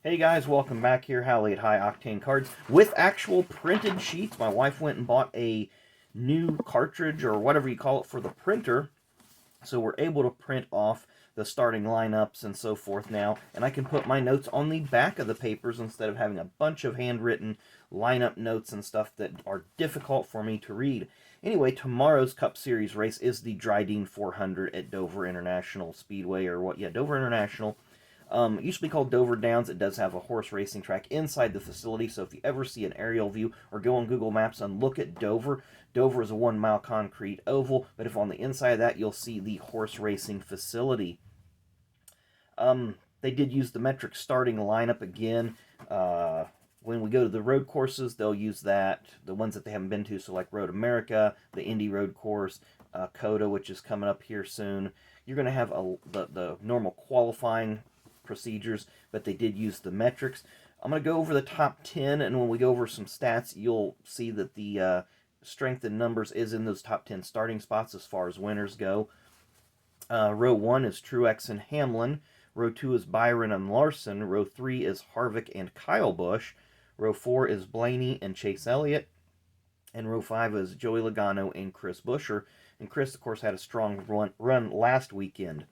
Hey guys, welcome back here. Howley at High Octane Cards with actual printed sheets. My wife went and bought a new cartridge or whatever you call it for the printer, so we're able to print off the starting lineups and so forth now, and I can put my notes on the back of the papers instead of having a bunch of handwritten lineup notes and stuff that are difficult for me to read. Anyway, tomorrow's Cup Series race is the Drydene 400 at Dover International Speedway, or what? Yeah, Dover International. It used to be called Dover Downs. It does have a horse racing track inside the facility, so if you ever see an aerial view or go on Google Maps and look at Dover, Dover is a 1 mile concrete oval, but if on the inside of that, you'll see the horse racing facility. They did use the metric starting lineup again. When we go to the road courses, they'll use that, the ones that they haven't been to, so like Road America, the Indy Road Course, COTA, which is coming up here soon. You're going to have the normal qualifying procedures, but they did use the metrics. I'm going to go over the top 10, and when we go over some stats, you'll see that the strength in numbers is in those top 10 starting spots as far as winners go. Row 1 is Truex and Hamlin. Row 2 is Byron and Larson. Row 3 is Harvick and Kyle Busch. Row 4 is Blaney and Chase Elliott. And row 5 is Joey Logano and Chris Buescher. And Chris, of course, had a strong run last weekend.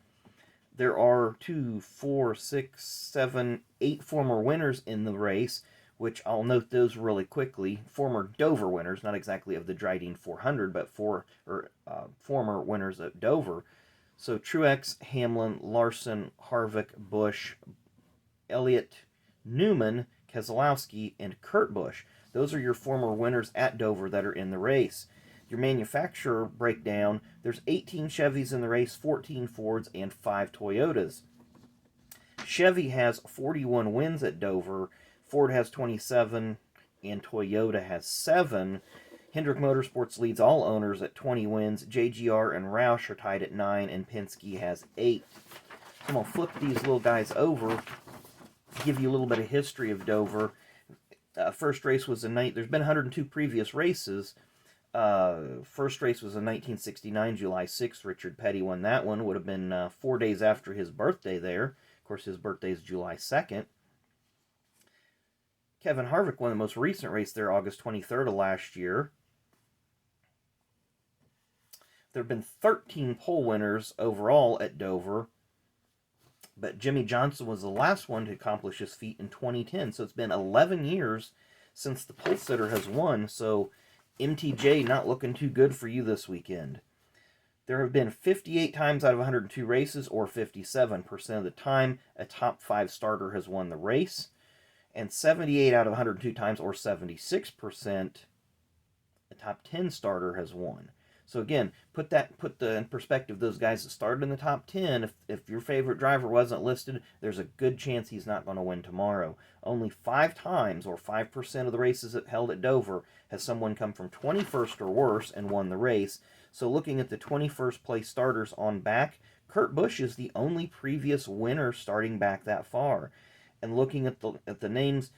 There are 2, 4, 6, 7, 8 former winners in the race, which I'll note those really quickly. Former Dover winners, not exactly of the Drydene 400, but former winners at Dover. So Truex, Hamlin, Larson, Harvick, Busch, Elliott, Newman, Keselowski, and Kurt Busch. Those are your former winners at Dover that are in the race. Your manufacturer breakdown, there's 18 Chevys in the race, 14 Fords, and 5 Toyotas. Chevy has 41 wins at Dover, Ford has 27, and Toyota has 7. Hendrick Motorsports leads all owners at 20 wins. JGR and Roush are tied at 9, and Penske has 8. I'm going to flip these little guys over, give you a little bit of history of Dover. First race was there's been 102 previous races. First race was in 1969, July 6th. Richard Petty won that one. Would have been 4 days after his birthday there. Of course, his birthday is July 2nd. Kevin Harvick won the most recent race there, August 23rd of last year. There have been 13 pole winners overall at Dover, but Jimmy Johnson was the last one to accomplish this feat in 2010. So it's been 11 years since the pole sitter has won. So MTJ not looking too good for you this weekend. There have been 58 times out of 102 races, or 57% of the time, a top 5 starter has won the race. And 78 out of 102 times, or 76%, a top 10 starter has won. So again, put in perspective, those guys that started in the top 10, if your favorite driver wasn't listed, there's a good chance he's not going to win tomorrow. Only 5 times, or 5% of the races held at Dover, has someone come from 21st or worse and won the race. So looking at the 21st place starters on back, Kurt Busch is the only previous winner starting back that far. And looking at the names,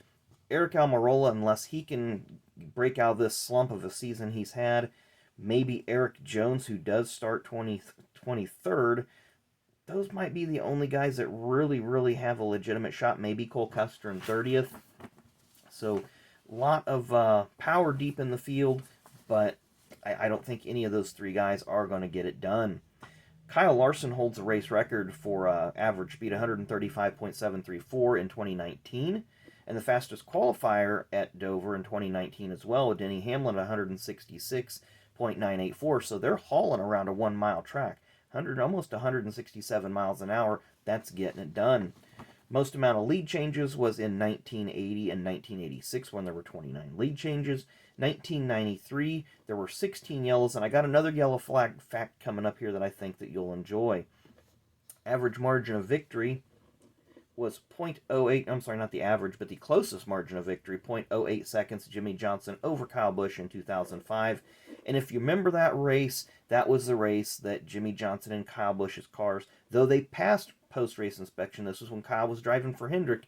Eric Almirola, unless he can break out of this slump of a season he's had, maybe Eric Jones, who does start 23rd, those might be the only guys that really have a legitimate shot. Maybe Cole Custer in 30th. So a lot of power deep in the field, but I don't think any of those 3 guys are going to get it done. Kyle Larson holds the race record for average speed, 135.734 in 2019, and the fastest qualifier at Dover in 2019 as well, with Denny Hamlin at 166.984. So they're hauling around a 1-mile track, almost 167 miles an hour. That's getting it done. Most amount of lead changes was in 1980 and 1986 when there were 29 lead changes. 1993, there were 16 yellows, and I got another yellow flag fact coming up here that I think that you'll enjoy. Average margin of victory was 0.08, I'm sorry, not the average, but the closest margin of victory, 0.08 seconds, Jimmy Johnson over Kyle Busch in 2005. And if you remember that race, that was the race that Jimmy Johnson and Kyle Busch's cars, though they passed post-race inspection, this was when Kyle was driving for Hendrick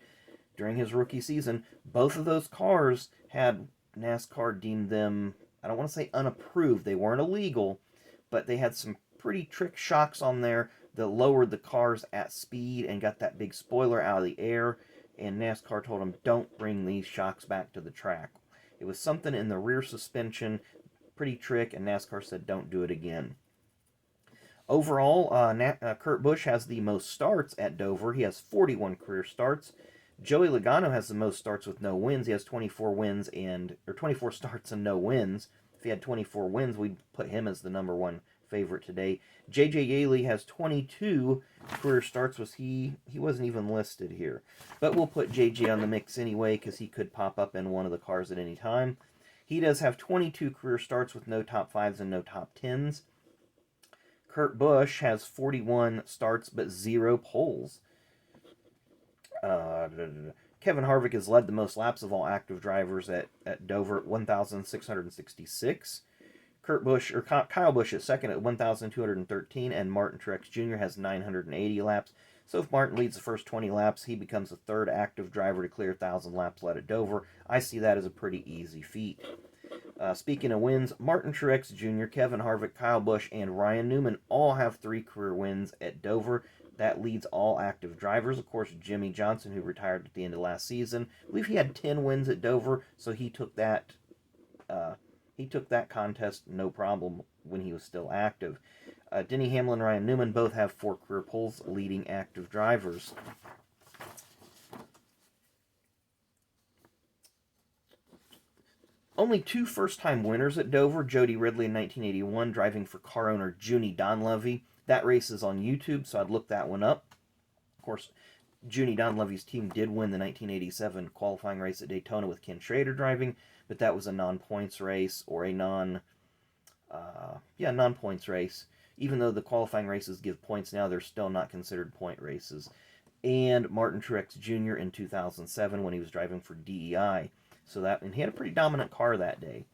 during his rookie season, both of those cars had NASCAR deemed them, I don't want to say unapproved, they weren't illegal, but they had some pretty trick shocks on there that lowered the cars at speed and got that big spoiler out of the air, and NASCAR told him, don't bring these shocks back to the track. It was something in the rear suspension, pretty trick, and NASCAR said, don't do it again. Overall, Kurt Busch has the most starts at Dover. He has 41 career starts. Joey Logano has the most starts with no wins. He has 24 starts and no wins. If he had 24 wins, we'd put him as the number one favorite today. J.J. Yeley has 22 career starts. He wasn't even listed here. But we'll put J.J. on the mix anyway because he could pop up in one of the cars at any time. He does have 22 career starts with no top 5s and no top 10s. Kurt Busch has 41 starts but 0 poles. Kevin Harvick has led the most laps of all active drivers at Dover at 1,666. Kyle Busch is second at 1,213, and Martin Truex Jr. has 980 laps. So if Martin leads the first 20 laps, he becomes the third active driver to clear 1,000 laps led at Dover. I see that as a pretty easy feat. Speaking of wins, Martin Truex Jr., Kevin Harvick, Kyle Busch, and Ryan Newman all have 3 career wins at Dover. That leads all active drivers. Of course, Jimmy Johnson, who retired at the end of last season, I believe he had 10 wins at Dover, so he took that contest no problem when he was still active. Denny Hamlin and Ryan Newman both have 4 career poles, leading active drivers. Only 2 first-time winners at Dover. Jody Ridley in 1981, driving for car owner Junie Donlevy. That race is on YouTube, so I'd look that one up. Of course, Junie Donlevy's team did win the 1987 qualifying race at Daytona with Ken Schrader driving, but that was a non-points race, or a non-points race. Even though the qualifying races give points now, they're still not considered point races. And Martin Truex Jr. in 2007 when he was driving for DEI. And he had a pretty dominant car that day.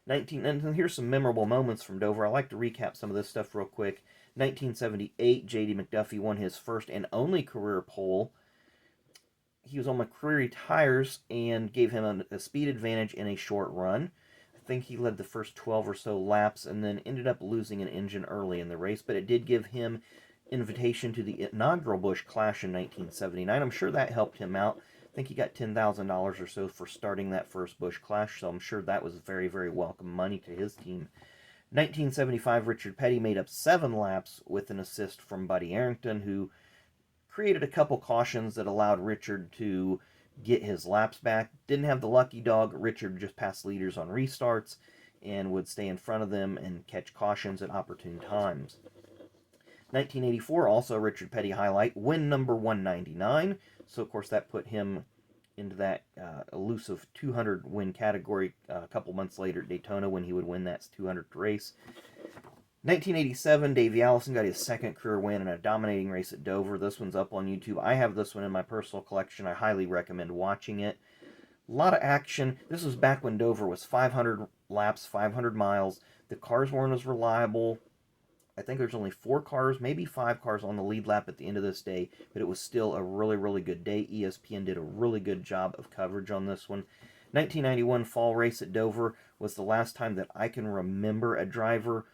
And here's some memorable moments from Dover. I like to recap some of this stuff real quick. 1978, J.D. McDuffie won his first and only career pole. He was on McCreary tires and gave him a speed advantage in a short run. I think he led the first 12 or so laps and then ended up losing an engine early in the race, but it did give him invitation to the inaugural Busch Clash in 1979. I'm sure that helped him out. I think he got $10,000 or so for starting that first Busch Clash, so I'm sure that was very, very welcome money to his team. 1975, Richard Petty made up 7 laps with an assist from Buddy Arrington, who created a couple cautions that allowed Richard to get his laps back. Didn't have the lucky dog. Richard just passed leaders on restarts and would stay in front of them and catch cautions at opportune times. 1984, also Richard Petty highlight, win number 199. So, of course, that put him into that elusive 200 win category a couple months later at Daytona when he would win that 200th race. 1987, Davey Allison got his second career win in a dominating race at Dover. This one's up on YouTube. I have this one in my personal collection. I highly recommend watching it. A lot of action. This was back when Dover was 500 laps, 500 miles. The cars weren't as reliable. I think there's only 4 cars, maybe 5 cars on the lead lap at the end of this day, but it was still a really, really good day. ESPN did a really good job of coverage on this one. 1991 fall race at Dover was the last time that I can remember a driver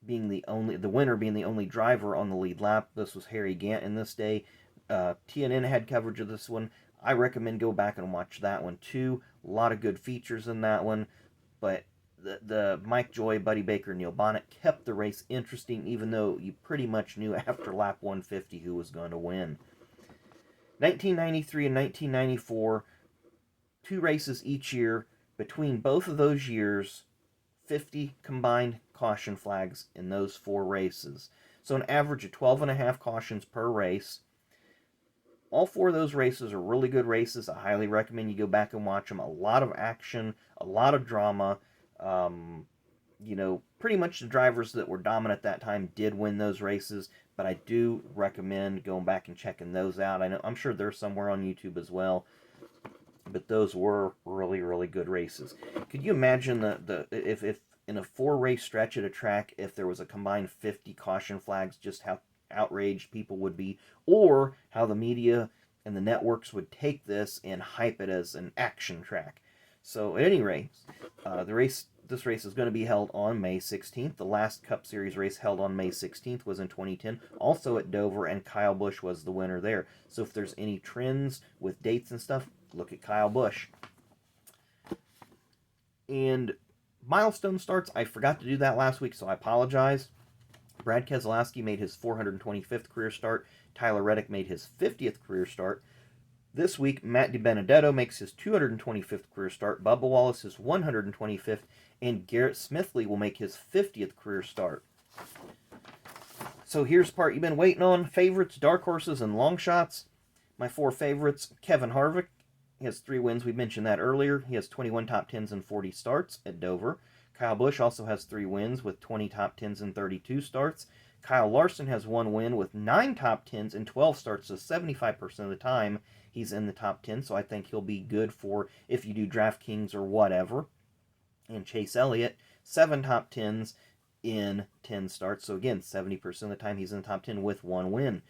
being the winner being the only driver on the lead lap. This was Harry Gant in this day. TNN had coverage of this one. I recommend go back and watch that one too. A lot of good features in that one, but the Mike Joy, Buddy Baker, Neil Bonnet kept the race interesting, even though you pretty much knew after lap 150 who was going to win. 1993 and 1994, 2 races each year. Between both of those years, 50 combined caution flags in those 4 races. So an average of 12.5 cautions per race. All 4 of those races are really good races. I highly recommend you go back and watch them. A lot of action, a lot of drama. Pretty much the drivers that were dominant at that time did win those races, but I do recommend going back and checking those out. I'm sure they're somewhere on YouTube as well, but those were really, really good races. Could you imagine if in a 4-race stretch at a track, if there was a combined 50 caution flags, just how outraged people would be, or how the media and the networks would take this and hype it as an action track? So at any rate, the this race is going to be held on May 16th. The last Cup Series race held on May 16th was in 2010, also at Dover, and Kyle Busch was the winner there. So if there's any trends with dates and stuff, look at Kyle Busch. And milestone starts, I forgot to do that last week, so I apologize. Brad Keselowski made his 425th career start. Tyler Reddick made his 50th career start. This week, Matt DiBenedetto makes his 225th career start, Bubba Wallace his 125th, and Garrett Smithley will make his 50th career start. So here's the part you've been waiting on. Favorites, dark horses, and long shots. My 4 favorites, Kevin Harvick. He has 3 wins. We mentioned that earlier. He has 21 top 10s and 40 starts at Dover. Kyle Busch also has 3 wins with 20 top 10s and 32 starts. Kyle Larson has 1 win with 9 top 10s and 12 starts, so 75% of the time he's in the top 10, so I think he'll be good for if you do DraftKings or whatever. And Chase Elliott, 7 top 10s in 10 starts, so again, 70% of the time he's in the top 10 with 1 win.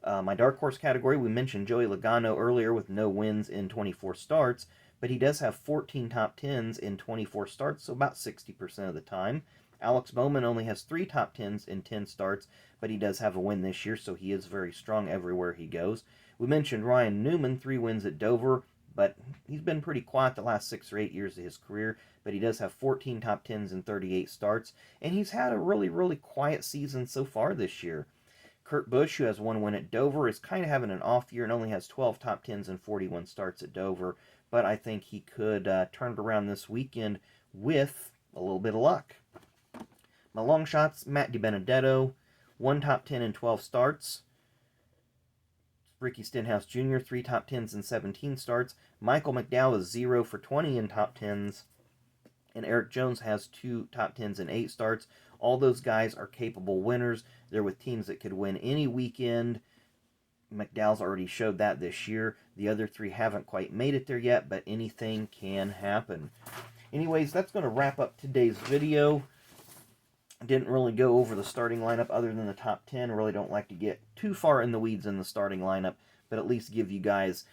My dark horse category, we mentioned Joey Logano earlier with no wins in 24 starts, but he does have 14 top 10s in 24 starts, so about 60% of the time. Alex Bowman only has 3 top 10s in 10 starts, but he does have a win this year, so he is very strong everywhere he goes. We mentioned Ryan Newman, 3 wins at Dover, but he's been pretty quiet the last 6 or 8 years of his career, but he does have 14 top 10s in 38 starts, and he's had a really, really quiet season so far this year. Kurt Busch, who has 1 win at Dover, is kind of having an off year and only has 12 top 10s and 41 starts at Dover, but I think he could turn it around this weekend with a little bit of luck. My long shots, Matt DiBenedetto, 1 top 10 in 12 starts. Ricky Stenhouse Jr., 3 top 10s and 17 starts. Michael McDowell is 0 for 20 in top 10s. And Eric Jones has 2 top 10s and 8 starts. All those guys are capable winners. They're with teams that could win any weekend. McDowell's already showed that this year. The other 3 haven't quite made it there yet, but anything can happen. Anyways, that's going to wrap up today's video. Didn't really go over the starting lineup other than the top 10. Really don't like to get too far in the weeds in the starting lineup, but at least give you guys,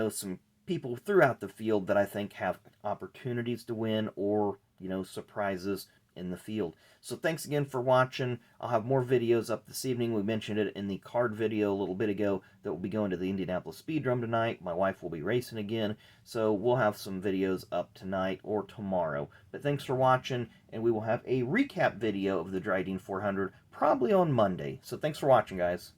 some people throughout the field that I think have opportunities to win or, surprises in the field. So thanks again for watching. I'll have more videos up this evening. We mentioned it in the card video a little bit ago that we'll be going to the Indianapolis Speedrome tonight. My wife will be racing again, so we'll have some videos up tonight or tomorrow. But thanks for watching, and we will have a recap video of the Drydene 400 probably on Monday. So thanks for watching, guys.